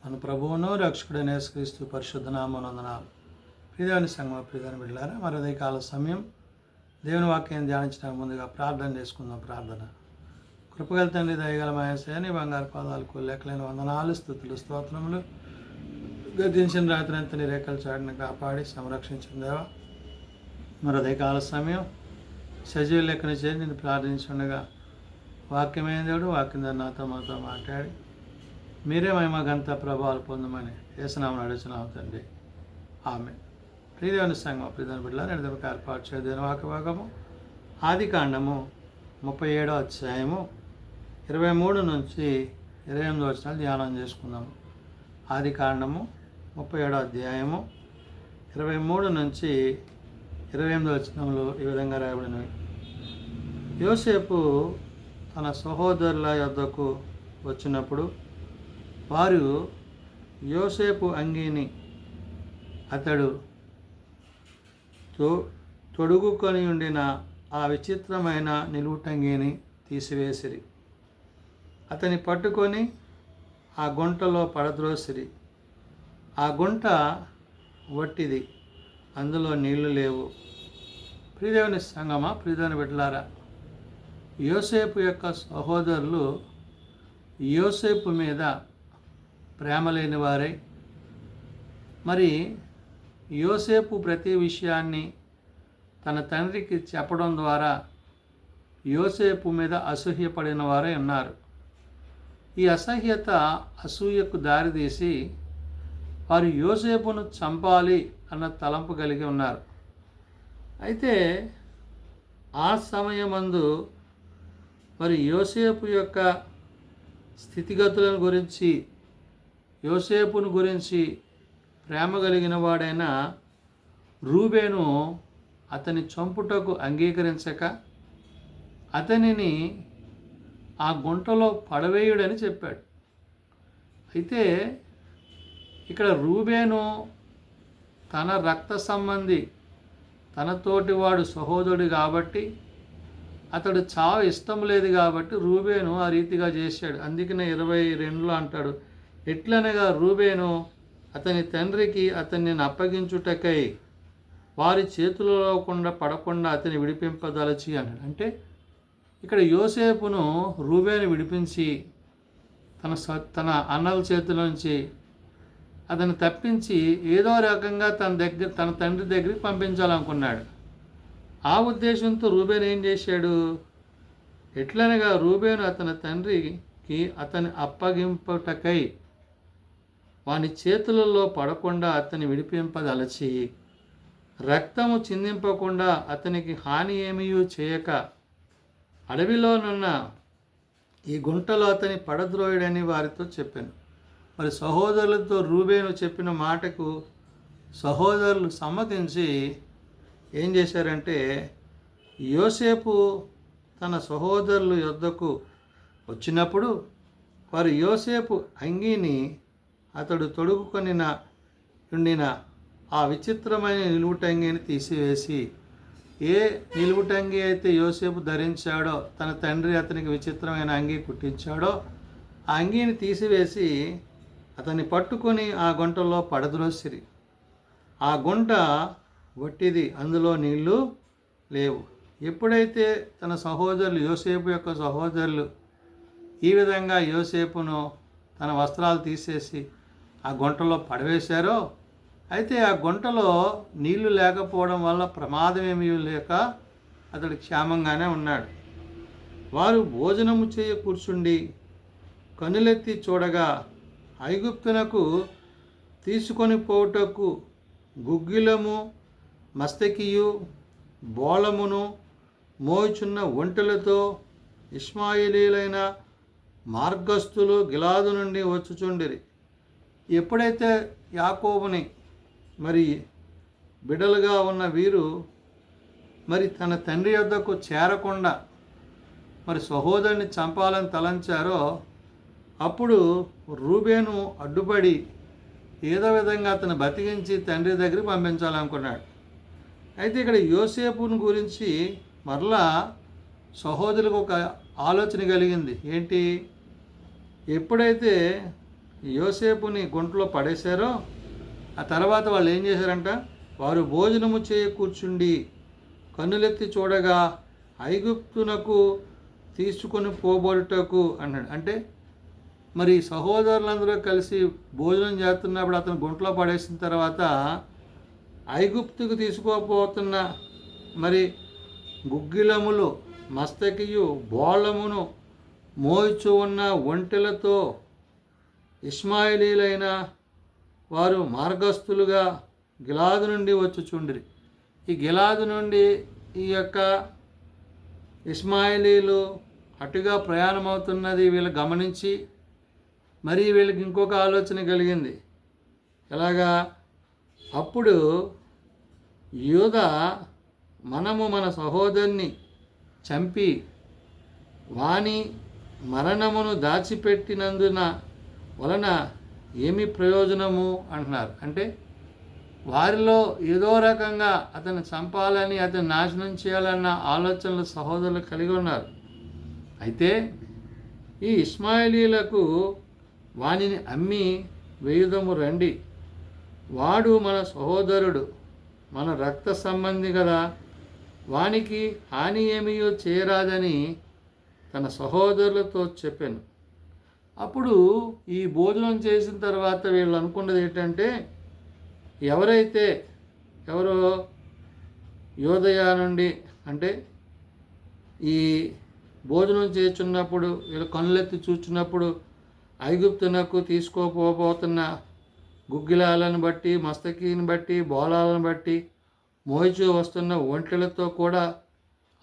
మన ప్రభువును రక్షకుడైన యేసుక్రీస్తు పరిశుద్ధ నామమునందున ప్రియదేవుని సంగమ ప్రియదేవుని బిడ్డలారా మరి ఉదయకాల సమయం దేవుని వాక్యాన్ని ధ్యానించడానికి ముందుగా ప్రార్థన చేసుకుందాం. ప్రార్థన. కృపగల తండ్రి, దయగల మహేశ్వర, నీ బంగారు పాదాలకు లెక్కలేని వందనాలు, స్థుతులు, స్తోత్రములు. గతించిన రాత్రి అంతా నీ రేఖల చాటును కాపాడి సంరక్షించిన దేవా, మరి ఉదయకాల సమయం సజీవ లెక్కన చేసి నేను ప్రార్థించుండగా వాక్యమైన దేవుడు వాక్యం ద్వారా నాతో మాతో మాట్లాడి మీరే మహిమ ఘనత ప్రభావాలు పొందమని యేసునామమున అడుగుచున్నాము తండ్రి. ఆమేన్. ప్రియదేవుని సంగమ ప్రియదేవుని బిడ్డలారా, ఎడదెబ్బకి ఏర్పాటు చేయ దేవుని వాక్య భాగము ఆదికాండము 37వ అధ్యాయము 23 నుంచి 28 వచనాలు ధ్యానం చేసుకుందాము. ఆదికాండము 37వ అధ్యాయము 23 నుంచి 28 వచనములు ఈ విధంగా రాయబడినవి. యోసేపు తన సహోదరుల యొద్దకు వచ్చినప్పుడు వారు యోసేపు అంగీని అతడు తొడుగుకొని ఉండిన ఆ విచిత్రమైన నిలువుటంగీని తీసివేసిరి. అతని పట్టుకొని ఆ గుంటలో పడద్రోసిరి. ఆ గుంట వట్టిది, అందులో నీళ్లు లేవు. ప్రియదేవుని సంగమా, ప్రియదేవుని బిడ్డలారా, యోసేపు యొక్క సహోదరులు యోసేపు మీద ప్రేమ లేని వారై, మరి యోసేపు ప్రతి విషయాన్ని తన తండ్రికి చెప్పడం ద్వారా యోసేపు మీద అసూయపడిన వారై ఉన్నారు. ఈ అసహ్యత అసూయకు దారితీసి వారు యోసేపును చంపాలి అన్న తలంపు కలిగి ఉన్నారు. అయితే ఆ సమయమందు మరి యోసేపు యొక్క స్థితిగతులను గురించి, యోసేపును గురించి ప్రేమ కలిగిన వాడైన రూబేను అతని చంపుటకు అంగీకరించక అతనిని ఆ గుంటలో పడవేయుడని చెప్పాడు. అయితే ఇక్కడ రూబేను తన రక్త సంబంధి, తనతోటి వాడు సహోదరుడు కాబట్టి అతడు చావు ఇష్టం లేదు కాబట్టి రూబేను ఆ రీతిగా చేశాడు. అందుకనే 22లో అంటాడు, ఎట్లనగా రూబేను అతని తండ్రికి అతన్ని అప్పగించుటకై వారి చేతులలో పడకుండా అతని విడిపింపదలచి అన్నాడు. అంటే ఇక్కడ యోసేపును రూబేను విడిపించి తన అన్నల చేతుల నుంచి అతన్ని తప్పించి ఏదో రకంగా తన తండ్రి దగ్గరికి పంపించాలనుకున్నాడు. ఆ ఉద్దేశంతో రూబేను ఏం చేశాడు? ఎట్లనగా రూబేను అతని తండ్రికి అతని అప్పగింపుటకై వాని చేతులలో పడకుండా అతని విడిపింపదలచి రక్తము చిందింపకుండా అతనికి హాని ఏమీ చేయక అడవిలోనున్న ఈ గుంటలో అతని పడద్రోయుడని వారితో చెప్పాను. మరి సహోదరులతో రూబేను చెప్పిన మాటకు సహోదరులు సమ్మతించి ఏం చేశారంటే, యోసేపు తన సహోదరుల యొద్దకు వచ్చినప్పుడు వారు యోసేపు అంగీని అతడు తొడుగుకొని ఉండిన ఆ విచిత్రమైన నిలువుటంగిని తీసివేసి, ఏ నిలువుటంగి అయితే యోసేపు ధరించాడో, తన తండ్రి అతనికి విచిత్రమైన అంగీ కుట్టించాడో ఆ అంగీని తీసివేసి అతన్ని పట్టుకొని ఆ గుంటలో పడద్రోసిరి. ఆ గుంట వట్టిది, అందులో నీళ్లు లేవు. ఎప్పుడైతే తన సహోదరులు, యోసేపు యొక్క సహోదరులు ఈ విధంగా యోసేపును తన వస్త్రాలు తీసేసి ఆ గుంటలో పడవేశారో, అయితే ఆ గుంటలో నీళ్లు లేకపోవడం వల్ల ప్రమాదం ఏమీ లేక అతడు క్షేమంగానే ఉన్నాడు. వారు భోజనము చేయ కూర్చుండి కనులెత్తి చూడగా ఐగుప్తునకు తీసుకొని పోవుటకు గుగ్గిలము, మస్తకియు, బోళమును మోయుచున్న ఒంటెలతో ఇష్మాయేలీలైన మార్గస్థులు గిలాదు నుండి వచ్చుచుండిరి. ఎప్పుడైతే యాకోబుని మరి బిడ్డలుగా ఉన్న వీరు మరి తన తండ్రి యొద్దకు చేరకుండా మరి సహోదరుని చంపాలని తలంచారో, అప్పుడు రూబేను అడ్డుపడి ఏదో విధంగా అతను బతికించి తండ్రి దగ్గరికి పంపించాలనుకున్నాడు. అయితే ఇక్కడ యోసేపుని గురించి మరలా సహోదరులకు ఒక ఆలోచన కలిగింది. ఏంటి? ఎప్పుడైతే యోసేపుని గుంటలో పడేశారో ఆ తర్వాత వాళ్ళు ఏం చేశారంట, వారు భోజనము చేయ కూర్చుండి కన్నులెత్తి చూడగా ఐగుప్తునకు తీసుకొని పోబడుటకు అన్నాడు. అంటే మరి సహోదరులందరూ కలిసి భోజనం చేస్తున్నప్పుడు అతను గుంటలో పడేసిన తర్వాత ఐగుప్తుకు తీసుకోపోతున్న మరి గుగ్గిలములు మస్తకియు బోళమును మోయిచు ఉన్న ఒంటెలతో ఇష్మాయిలీలైన వారు మార్గస్థులుగా గిలాదు నుండి వచ్చుచుండిరి. ఈ గిలాదు నుండి ఈ యొక్క ఇష్మాయిలీలు అటుగా ప్రయాణమవుతున్నది వీళ్ళు గమనించి మరి వీళ్ళకి ఇంకొక ఆలోచన కలిగింది. ఎలాగా? అప్పుడు యూదా మనము మన సహోదరుని చంపి వాని మరణమును దాచిపెట్టినందున వలన ఏమి ప్రయోజనము అంటున్నారు. అంటే వారిలో ఏదో రకంగా అతను చంపాలని, అతను నాశనం చేయాలన్న ఆలోచనలు సహోదరులు కలిగి ఉన్నారు. అయితే ఈ ఇష్మాయిలీలకు వానిని అమ్మి వేయుదము రండి, వాడు మన సహోదరుడు, మన రక్త సంబంధి కదా, వానికి హాని ఏమీయో చేయరాదని తన సహోదరులతో చెప్పాను. అప్పుడు ఈ భోజనం చేసిన తర్వాత వీళ్ళు అనుకున్నది ఏంటంటే, ఎవరో యోదయ నుండి అంటే ఈ భోజనం చేస్తున్నప్పుడు వీళ్ళు కన్నులెత్తి చూస్తున్నప్పుడు ఐగుప్తునకు తీసుకోపోతున్న గుగ్గిలాలను బట్టి, మస్తకీని బట్టి, బోళాలను బట్టి మోయిచూ వస్తున్న ఒంటెలతో కూడా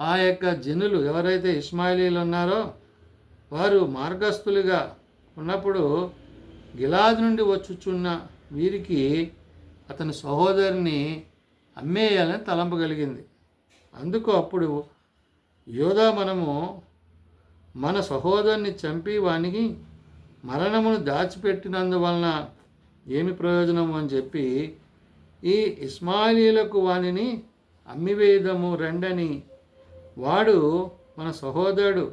ఆ యొక్క జనులు ఎవరైతే ఇష్మాయిలీలు ఉన్నారో వారు మార్గస్థులుగా ఉన్నప్పుడు గిలాదు నుండి వచ్చుచున్న వీరికి అతని సహోదరుని అమ్మేయాలని తలంపు కలిగింది. అందుకు అప్పుడు యోధా మనము మన సహోదరుని చంపి వానికి మరణమును దాచిపెట్టినందువలన ఏమి ప్రయోజనము అని చెప్పి ఈ ఇష్మాయిలీలకు వానిని అమ్మివేయదము రండని, వాడు మన సహోదరుడు,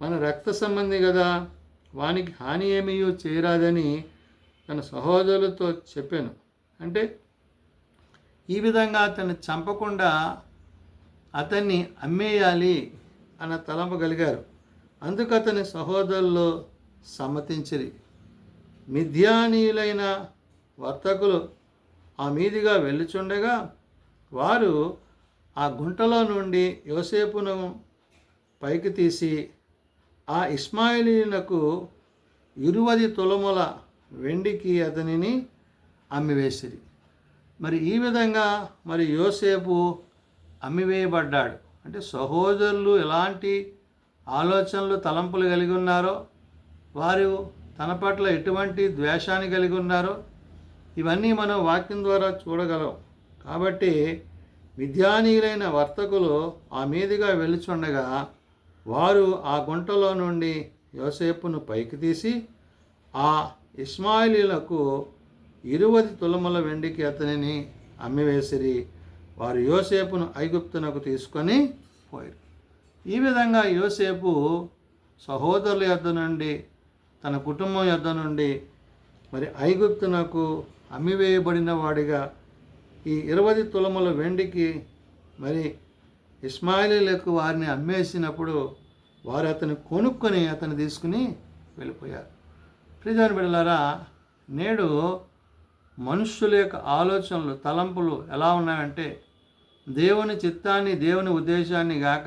మన రక్త సంబంధి కదా, వానికి హాని ఏమీ చేయరాదని తన సహోదరులతో చెప్పాను. అంటే ఈ విధంగా అతన్ని చంపకుండా అతన్ని అమ్మేయాలి అన్న తలంపు కలిగారు. అందుకు అతని సహోదరులు సమ్మతించిరి. మిథ్యానీయులైన వర్తకులు ఆ మీదిగా వెళ్ళుచుండగా వారు ఆ గుంటలో నుండి యోసేపును పైకి తీసి ఆ ఇష్మాయిలీలకు 20 తులముల వెండికి అతనిని అమ్మివేసిరి. మరి ఈ విధంగా మరి యోసేపు అమ్మివేయబడ్డాడు. అంటే సహోదరులు ఎలాంటి ఆలోచనలు తలంపులు కలిగి ఉన్నారో, వారు తన పట్ల ఎటువంటి ద్వేషాన్ని కలిగి ఉన్నారో ఇవన్నీ మనం వాక్యం ద్వారా చూడగలం. కాబట్టి మిథ్యానీయులైన వర్తకులు ఆ మీదుగా వెలుచుండగా వారు ఆ గుంటలో నుండి యోసేపును పైకి తీసి ఆ ఇష్మాయిలీలకు 20 తులముల వెండికి అతనిని అమ్మివేసిరి. వారు యోసేపును ఐగుప్తునకు తీసుకొని పోయారు. ఈ విధంగా యోసేపు సహోదరుల యొద్ద నుండి, తన కుటుంబం యొద్ద నుండి మరి ఐగుప్తునకు అమ్మివేయబడిన వాడిగా ఈ 20 తులముల వెండికి మరి ఇష్మాయిలీలకు వారిని అమ్మేసినప్పుడు వారు అతను కొనుక్కొని అతను తీసుకుని వెళ్ళిపోయారు. ప్రియమైన బిడ్డలారా, నేడు మనుష్యుల యొక్క ఆలోచనలు, తలంపులు ఎలా ఉన్నాయంటే దేవుని చిత్తాన్ని, దేవుని ఉద్దేశాన్ని గాక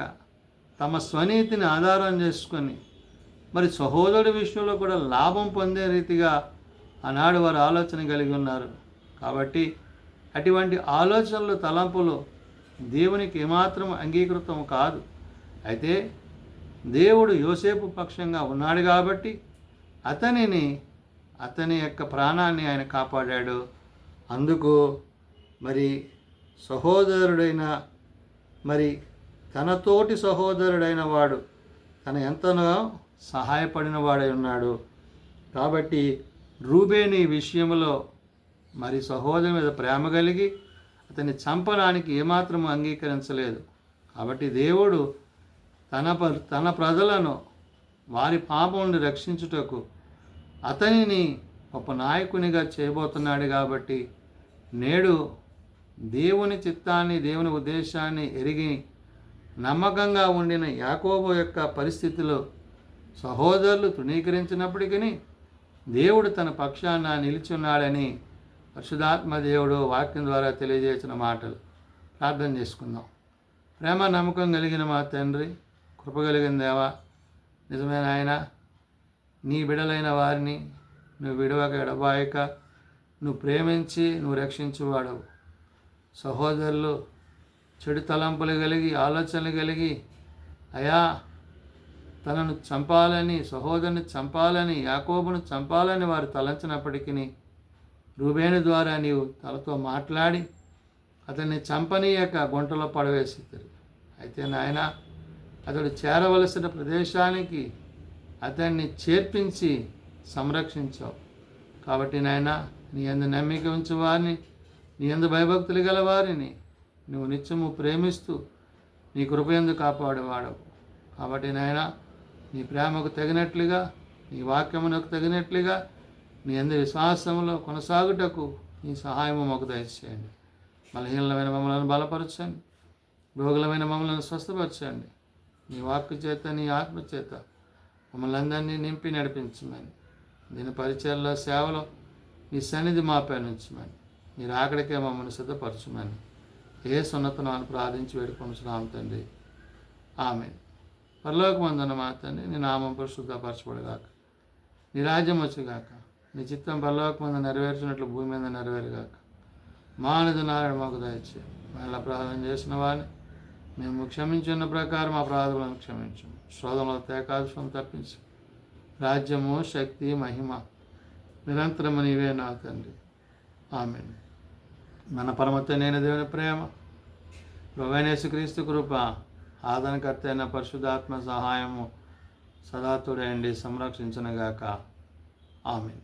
తమ స్వనీతిని ఆధారం చేసుకొని మరి సహోదరుడి విషయంలో కూడా లాభం పొందే రీతిగా ఆనాడు వారు ఆలోచన కలిగి ఉన్నారు. కాబట్టి అటువంటి ఆలోచనలు, తలంపులు దేవునికి ఏమాత్రం అంగీకృతం కాదు. అయితే దేవుడు యోసేపు పక్షంగా ఉన్నాడు కాబట్టి అతని యొక్క ప్రాణాన్ని ఆయన కాపాడాడు. అందుకు మరి సహోదరుడైన మరి తనతోటి సహోదరుడైన వాడు తన ఎంతనో సహాయపడిన వాడై ఉన్నాడు. కాబట్టి రూబేను ఈ విషయంలో మరి సహోదరు మీద ప్రేమ కలిగి అతన్ని చంపడానికి ఏమాత్రం అంగీకరించలేదు. కాబట్టి దేవుడు తన ప్రజలను వారి పాపం నుండి రక్షించుటకు అతనిని గొప్ప నాయకునిగా చేయబోతున్నాడు. కాబట్టి నేడు దేవుని చిత్తాన్ని, దేవుని ఉద్దేశాన్ని ఎరిగి నమ్మకంగా ఉండిన యాకోబు యొక్క పరిస్థితిలో సహోదరులు తృణీకరించినప్పటికీ దేవుడు తన పక్షాన నిలిచున్నాడని పరిశుద్ధాత్మ దేవుడు వాక్యం ద్వారా తెలియజేసిన మాటలు ప్రార్థన చేసుకుందాం. ప్రేమ నమ్మకం కలిగిన మా తండ్రి, కృప కలిగిన దేవా, నిజమైన ఆయన, నీ బిడలైన వారిని నువ్వు విడవక ఎడబాయక నువ్వు ప్రేమించి నువ్వు రక్షించువాడవు. సహోదరులు చెడు తలంపులు కలిగి, ఆలోచనలు కలిగి, అయా తనను చంపాలని, సహోదరుని చంపాలని, యాకోబును చంపాలని వారు తలంచినప్పటికీ రూబేను ద్వారా నీవు తనతో మాట్లాడి అతన్ని చంపనీయక గుంటలో పడవేసిద్దారు. అయితే నాయన, అతడు చేరవలసిన ప్రదేశానికి అతన్ని చేర్పించి సంరక్షించావు. కాబట్టి నాయన, నీ యందు నమ్మిక ఉంచు వారిని, నీ యందు భయభక్తులు గల వారిని నువ్వు నిత్యము ప్రేమిస్తూ నీ కృపయందు కాపాడేవాడవు. కాబట్టి నాయన, నీ ప్రేమకు తగినట్లుగా, నీ వాక్యమునకు తగినట్లుగా నీ యందు విశ్వాసంలో కొనసాగుటకు నీ సహాయము మాకు దయచేయండి. బలహీనమైన మమ్మల్ని బలపరచండి, రోగులమైన మమ్మల్ని స్వస్థపరచండి. నీ వాక్కు చేత, నీ ఆత్మ చేత మమ్మల్ని అందరినీ నింపి నడిపించమని, దీని పరిచయంలో, సేవలో నీ సన్నిధి మాపై ఉంచమని, మీరు ఆకడికే మమ్మల్ని సిద్ధపరచమని ఏ సున్నతనాన్ని ప్రార్థించి వేడుకొనుచున్నాం తండ్రి. ఆమేన్. పరలోకమందున్న మా తండ్రి, నీ నామం పరిశుద్ధపరచబడుగాక, నీ రాజ్యం వచ్చుగాక, నీ చిత్తం పరలోకమందు నెరవేర్చినట్లు భూమి మీద నెరవేరుగాక. మానదు నారాయణ మాకు దయచే, మళ్ళీ ప్రార్థన చేసిన వారిని మేము క్షమించున్న ప్రకారం మా ప్రార్థనలను క్షమించు. శోధనలో తేకాల్సం తప్పించు. రాజ్యము, శక్తి, మహిమ నిరంతరము నీవే నా తండ్రి. ఆమేన్. మన పరమతనైన దేవుని ప్రేమ, ప్రభువైన యేసుక్రీస్తు కృప, ఆదరణకర్త అయిన పరిశుద్ధాత్మ సహాయము సదా తోడయండి సంరక్షించునుగాక. ఆమేన్.